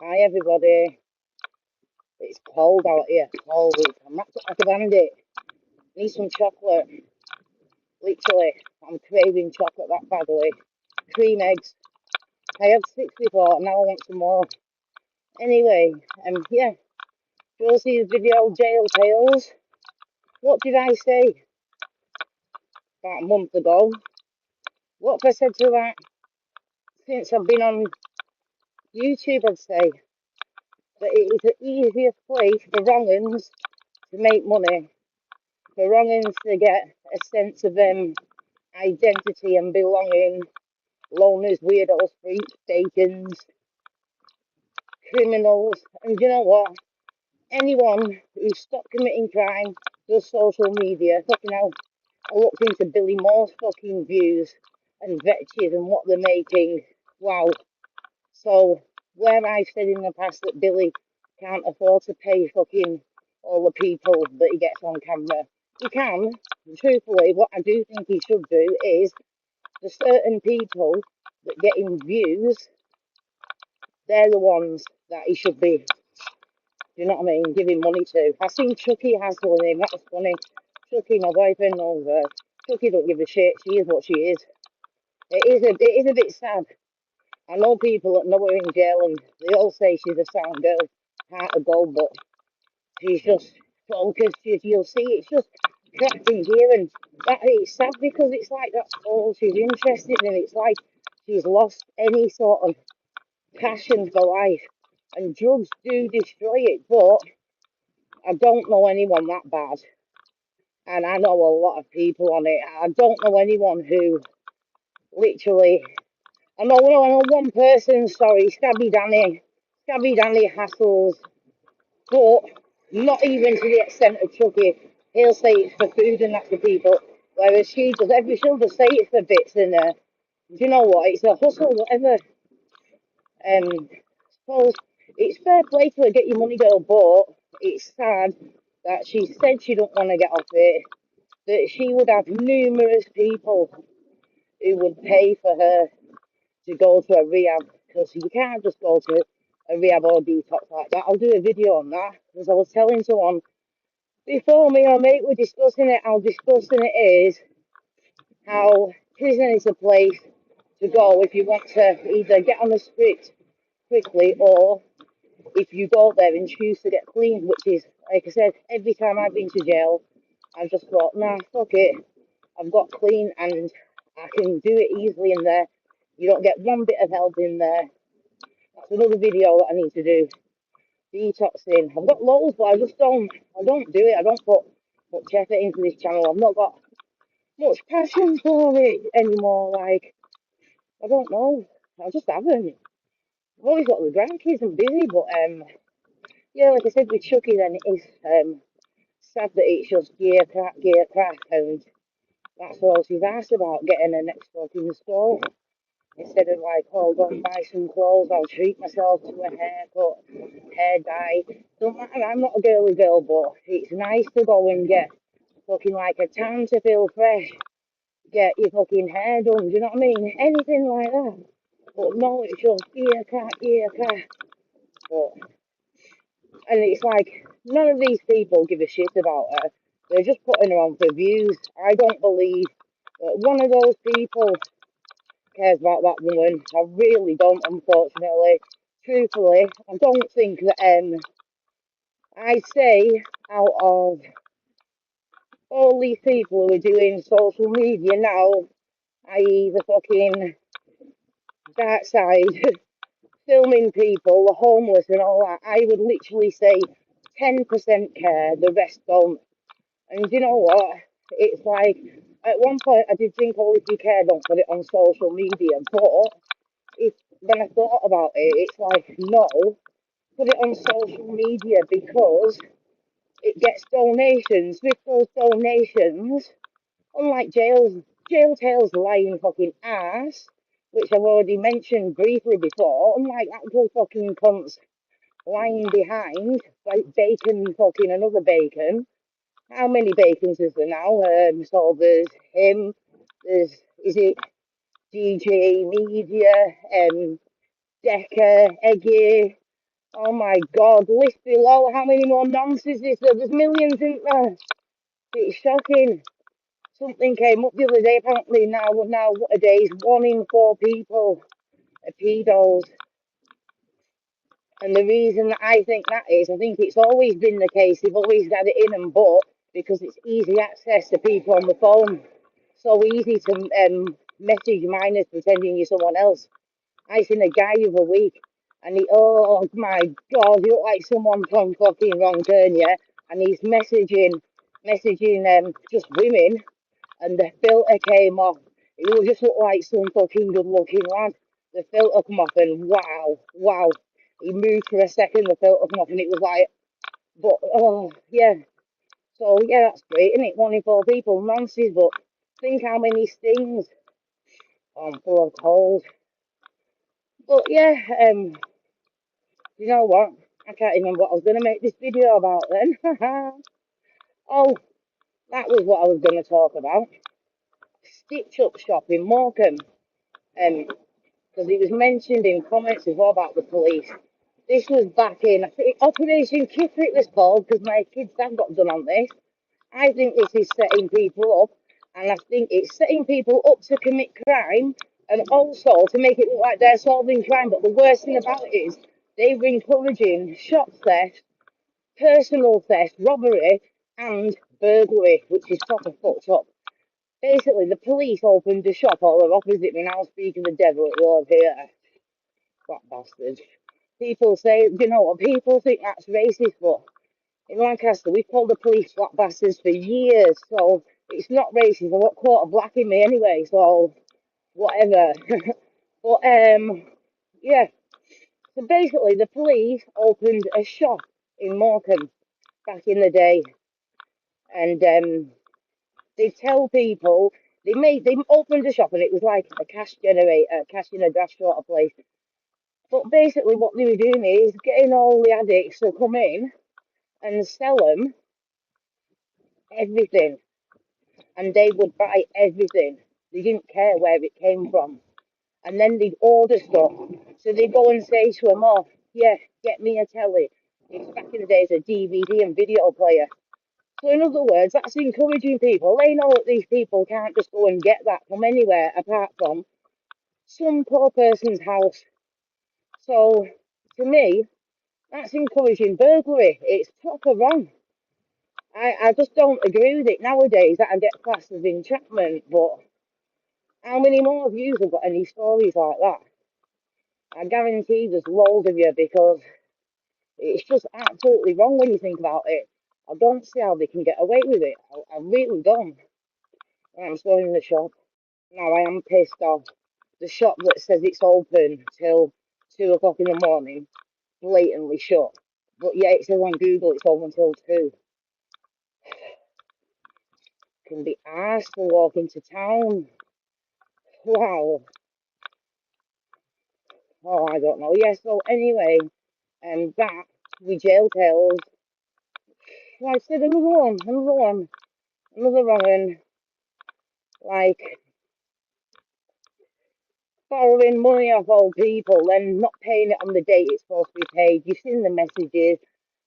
Hi everybody, it's cold out here, cold. I'm wrapped up like a bandit. Need some chocolate, literally. I'm craving chocolate that badly. Cream eggs. I had six before, and now I want some more. Anyway, yeah, Josie's video Jail Tales. What did I say about a month ago? What have I said to that since I've been on YouTube? I'd say that it is the easiest place for wrong-uns to make money, for wrong-uns to get a sense of identity and belonging, loners, weirdos, freaks, bacons, criminals, and you know what? Anyone who stopped committing crime does social media. Fucking hell, I looked into Billy Moore's fucking views and vetches and what they're making. Wow. So, where I said in the past that Billy can't afford to pay fucking all the people that he gets on camera, he can. Truthfully, what I do think he should do is the certain people that get him views, they're the ones that he should be, do you know what I mean, giving money to. I seen Chucky hassling him, that was funny. Chucky, my boyfriend, over. Chucky don't give a shit, she is what she is. It is a bit sad. I know people that know her in jail and they all say she's a sound girl, heart of gold, but she's just focused, you'll see, it's just cracking gear and that it's sad because it's like that's all she's interested in. It's like she's lost any sort of passion for life, and drugs do destroy it, but I don't know anyone that bad, and I know a lot of people on it. I don't know anyone who literally. I know one person. Sorry, Scabby Danny. Scabby Danny hassles, but not even to the extent of Chucky. He'll say it's for food and that for people, whereas she'll just say it's for bits and do you know what? It's a hustle, whatever. Suppose it's fair play to her, get your money, girl, but it's sad that she said she don't want to get off it, that she would have numerous people who would pay for her to go to a rehab, because you can't just go to a rehab or detox like that. I'll do a video on that, because I was telling someone before me or mate were discussing it, how disgusting it is, how prison is a place to go if you want to either get on the script quickly or if you go there and choose to get clean, which is, like I said, every time I've been to jail, I've just thought, nah, fuck it. I've got clean and I can do it easily in there. You don't get one bit of help in there. That's another video that I need to do. Detoxing. I've got loads, but I don't do it. I don't put much effort into this channel. I've not got much passion for it anymore. Like, I don't know. I just haven't. I've always got the grandkids and busy, but yeah, like I said with Chucky, then it is sad that it's just gear crack, and that's all she's asked about, getting her next fucking store. Instead of like, oh, go and buy some clothes, I'll treat myself to a haircut, hair dye. Don't matter, I'm not a girly girl, but it's nice to go and get fucking like a tan to feel fresh, get your fucking hair done, do you know what I mean? Anything like that. But no, it's just gear crack. But and it's like, none of these people give a shit about her. They're just putting her on for views. I don't believe that one of those people cares about that woman. I really don't, unfortunately. Truthfully, I don't think that, I'd say out of all these people who are doing social media now, i.e. the fucking dark side, filming people, the homeless and all that, I would literally say 10% care, the rest don't. And you know what? It's like, at one point I did think, oh, if you care, don't put it on social media. But if when I thought about it, it's like, no, put it on social media because it gets donations. With those donations, unlike jail tales lying fucking ass, which I've already mentioned briefly before, unlike that good fucking cunts lying behind, like bacon fucking another bacon. How many bacons is there now? So there's him, there's, is it DJ Media, Decker, Eggy, Oh my God, list below. How many more nonsense is there? There's millions in there. It's shocking. Something came up the other day. Apparently nowadays, 1 in 4 people are pedos. And the reason that I think that is, I think it's always been the case. They've always had it in and but because it's easy access to people on the phone. So easy to message minors pretending you're someone else. I seen a guy the other week, and oh my God, he looked like someone from fucking Wrong Turn, yeah. And he's messaging just women, and the filter came off. It will just look like some fucking good-looking lad. The filter come off, and wow, wow. He moved for a second, the filter come off, and it was like, but oh yeah. So yeah, that's great, isn't it? 1 in 4 people, nonsense, but think how many stings. I'm full of cold. But yeah, you know what? I can't remember what I was going to make this video about then. Oh, that was what I was going to talk about. Stitch Up shop in Morecambe. Because it was mentioned in comments before about the police. This was back in, I think, Operation Kipper it was called, because my kids have got done on this. I think this is setting people up, and I think it's setting people up to commit crime, and also to make it look like they're solving crime. But the worst thing about it is they were encouraging shop theft, personal theft, robbery, and burglary, which is proper fucked up. Basically, the police opened a shop all opposite me. Now speaking of the devil, it was here. Fat bastards. People say, you know what? People think that's racist, but in Lancaster, we called the police flat bastards for years, so it's not racist. I got caught a black in me anyway, so whatever. But yeah. So basically, the police opened a shop in Morecambe back in the day, and they tell people they opened a shop, and it was like a cash generator, cash in a dash sort of place. But basically, what they were doing is getting all the addicts to come in and sell them everything, and they would buy everything. They didn't care where it came from, and then they'd order stuff. So they go and say to them, "Oh, yeah, get me a telly." It's back in the days of DVD and video player. So in other words, that's encouraging people. They know that these people can't just go and get that from anywhere apart from some poor person's house. So to me, that's encouraging burglary. It's proper wrong. I just don't agree with it nowadays that I get classed as entrapment, but how many more of you have got any stories like that? I guarantee there's loads of you because it's just absolutely wrong when you think about it. I don't see how they can get away with it. I really don't. I'm still in the shop. Now I am pissed off. The shop that says it's open till 2 o'clock in the morning, blatantly shut. But yeah, it says on Google it's open until 2. Can be asked to walk into town. Wow. Oh, I don't know. Yeah, so anyway, that with jail tales. Like I said, another wrong one. Like borrowing money off old people, then not paying it on the date it's supposed to be paid. You've seen the messages.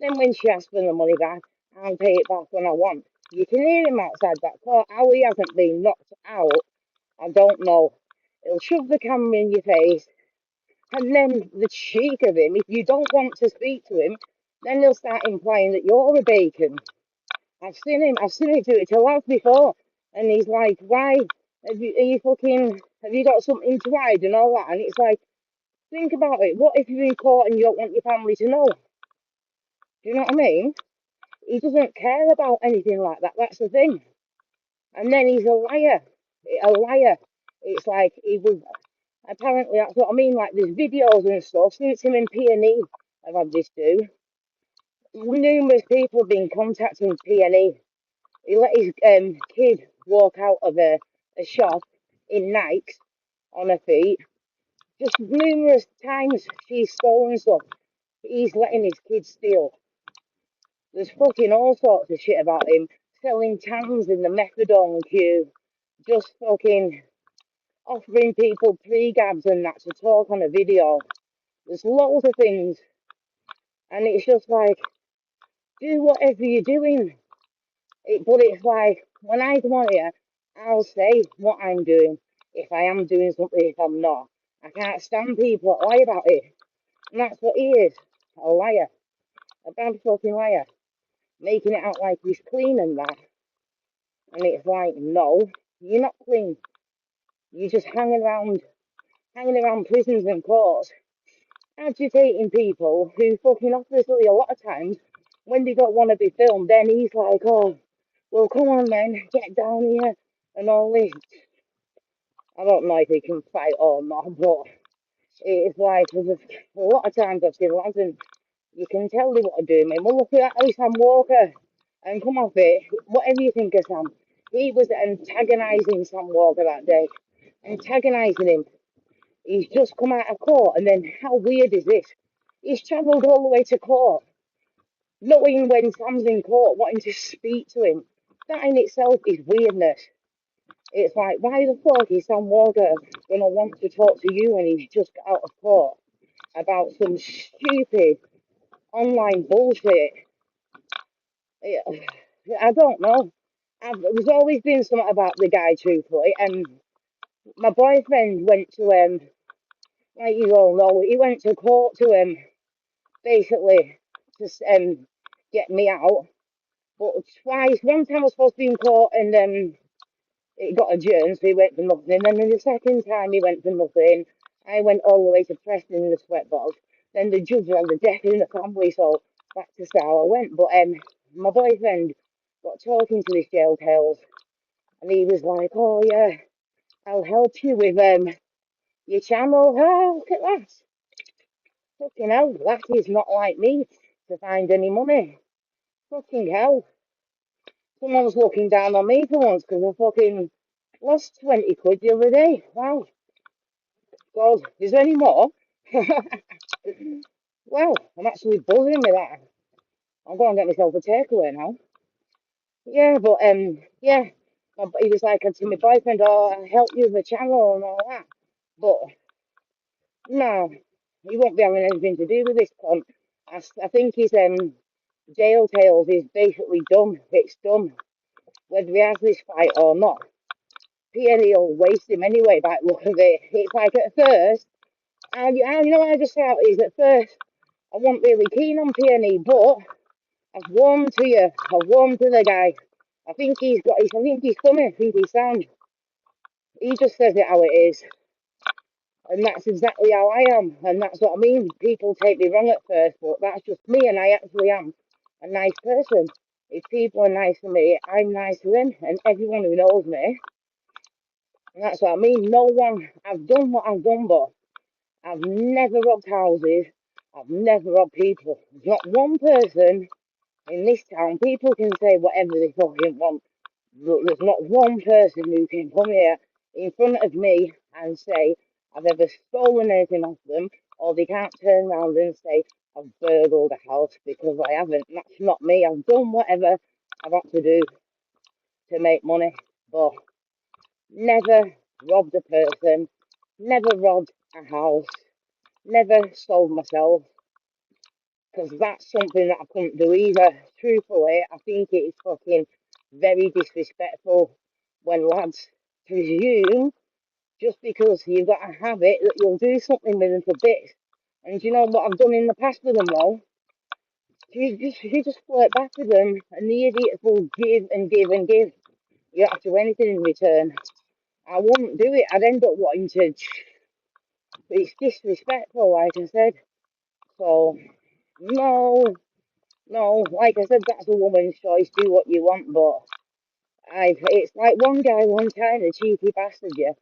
Then when she asks for the money back, I'll pay it back when I want. You can hear him outside that court. How he hasn't been knocked out, I don't know. He'll shove the camera in your face, and then the cheek of him, if you don't want to speak to him, then he'll start implying that you're a bacon. I've seen him do it to lads before, and he's like, "Why? Have you got something to hide and all that?" And it's like, think about it. What if you're in court and you don't want your family to know? Do you know what I mean? He doesn't care about anything like that. That's the thing. And then he's a liar. A liar. It's like he was. Apparently, that's what I mean. Like there's videos and stuff. Since him and P&E have had this do, numerous people have been contacting P&E. He let his kid walk out of a shop in Nikes on her feet. Just numerous times she's stolen stuff. He's letting his kid steal. There's fucking all sorts of shit about him. Selling tans in the methadone queue. Just fucking offering people pre-gabs and that to talk on a video. There's loads of things. And it's just like, do whatever you're doing. But it's like, when I come on here, I'll say what I'm doing. If I am doing something, if I'm not. I can't stand people that lie about it. And that's what he is. A liar. A bad fucking liar. Making it out like he's clean and that. And it's like, no, you're not clean. You're just hanging around prisons and courts, agitating people who fucking obviously a lot of times, when they don't want to be filmed, then he's like, oh, well, come on then, get down here and all this. I don't know if he can fight or not, but it's like, a lot of times I've seen lads and you can tell they want to do me. Well, look at that, Sam Walker, and come off it, whatever you think of Sam. He was antagonising Sam Walker that day, antagonising him. He's just come out of court, and then how weird is this? He's travelled all the way to court, knowing when Sam's in court, wanting to speak to him. That in itself is weirdness. It's like, why the fuck is Sam Walker gonna want to talk to you when he's just got out of court about some stupid online bullshit? I don't know. There's always been something about the guy, truthfully, and my boyfriend went to like you all know, he went to court to basically to get me out. But twice, one time I was supposed to be in court and it got adjourned, so he went for nothing. And then the second time he went for nothing, I went all the way to Preston in the sweatbox. Then the judge had the death in the family, so back to Slough I went. But my boyfriend got talking to this jail tales, and he was like, "Oh yeah, I'll help you with your channel." Oh, look at that! Fucking hell, that is not like me to find any money. Fucking hell. Someone's looking down on me for once because I fucking lost 20 quid the other day. Wow. God, is there any more? Wow, I'm actually buzzing with that. I'm going to get myself a takeaway now. Yeah, but yeah. He was like to my boyfriend, oh, I'll help you with the channel and all that. But no, he won't be having anything to do with this cunt. I think his jail tales is basically done. It's done. Whether he has this fight or not. PNE will waste him anyway by the look of it. It's like at first, and you know what I just say out is at first I wasn't really keen on PNE, but I've warmed to you. I've warmed to the guy. I think he's got. I think he's funny. I think he's sound. He just says it how it is, and that's exactly how I am. And that's what I mean. People take me wrong at first, but that's just me, and I actually am a nice person. If people are nice to me, I'm nice to them, and everyone who knows me. And that's what I mean. No one. I've done what I've done, but I've never robbed houses. I've never robbed people. There's not one person in this town. People can say whatever they fucking want. But there's not one person who can come here in front of me and say I've ever stolen anything off them, or they can't turn around and say I've burgled a house because I haven't. That's not me. I've done whatever I've had to do to make money, but never robbed a person, never robbed a house, never sold myself, because that's something that I couldn't do either. Truthfully, I think it is fucking very disrespectful when lads presume just because you've got a habit that you'll do something with them for bits. And you know what I've done in the past with them though? You just flirt back with them, and the idiots will give and give and give. You don't have to do anything in return. I wouldn't do it. I'd end up wanting to. It's disrespectful, like I said. So, no, no, like I said, that's a woman's choice. Do what you want, but it's like one guy one time, a cheeky bastard, yeah.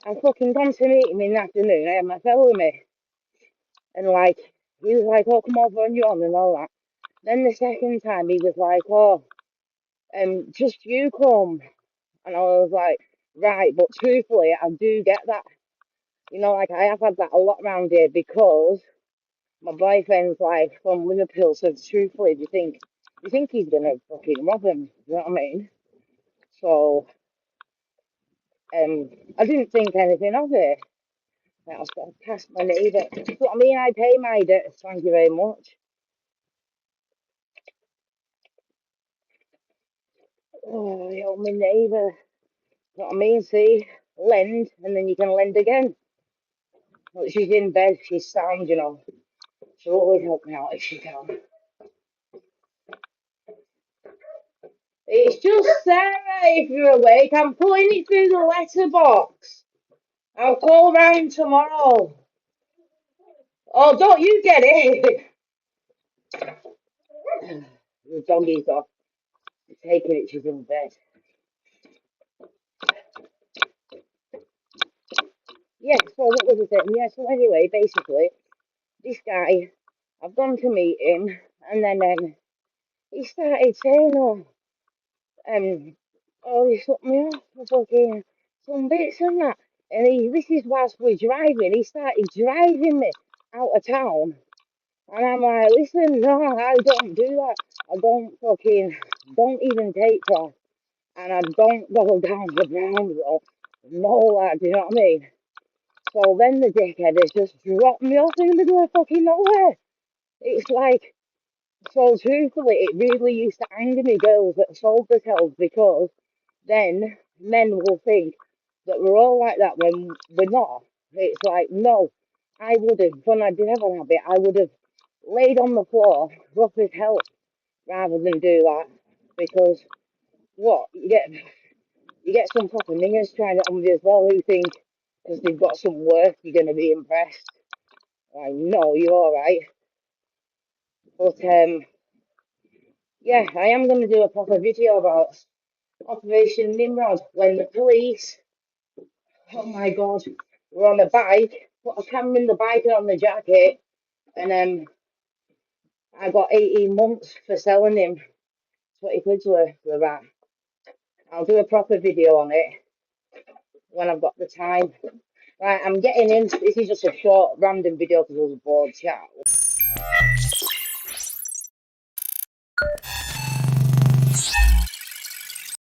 I fucking gone to meet him in the afternoon. I had my fellow with me, and like, he was like, oh, come over on you on and all that. Then the second time, he was like, oh, just you come. And I was like, right, but truthfully, I do get that. You know, like, I have had that a lot around here because my boyfriend's like from Liverpool, so truthfully, do you think he's gonna fucking rob him? You know what I mean? So, I didn't think anything of it. I was gonna pass my neighbour. That's what I mean. I pay my debts. Thank you very much. Oh, you're my neighbour. What I mean, see? Lend, and then you can lend again. But she's in bed, she's sound, you know. She'll always help me out if she can. It's just Sarah, if you're awake. I'm putting it through the letterbox. I'll call round tomorrow. Oh, don't you get it? The doggy's off. Taking it, she's in bed. Yeah, so what was I saying? Yeah, so anyway, basically, this guy, I've gone to meet him, and then he started saying, oh, he shut me off for fucking some bits and that. And this is whilst we're driving, he started driving me out of town. And I'm like, listen, no, I don't do that. I don't even take off. And I don't go down the brown road. No, lad, do you know what I mean? So then the dickhead has just dropped me off in the middle of fucking nowhere. It's like, so truthfully, it really used to anger me, girls that sold themselves, because then men will think that we're all like that when we're not. It's like, no, I would have, when I did have a habit, I would have laid on the floor, rough as hell, rather than do that. Because what? You get some proper niggas trying it on with you as well who think because they've got some work, you're going to be impressed. Like, no, you're alright. But, yeah, I am going to do a proper video about Operation Nimrod when the police, oh my god, were on a bike, put a camera in the bike and on the jacket, and I got 18 months for selling him 20 quid's worth of that. I'll do a proper video on it when I've got the time. Right, I'm getting in. This is just a short, random video because I was bored. Chat.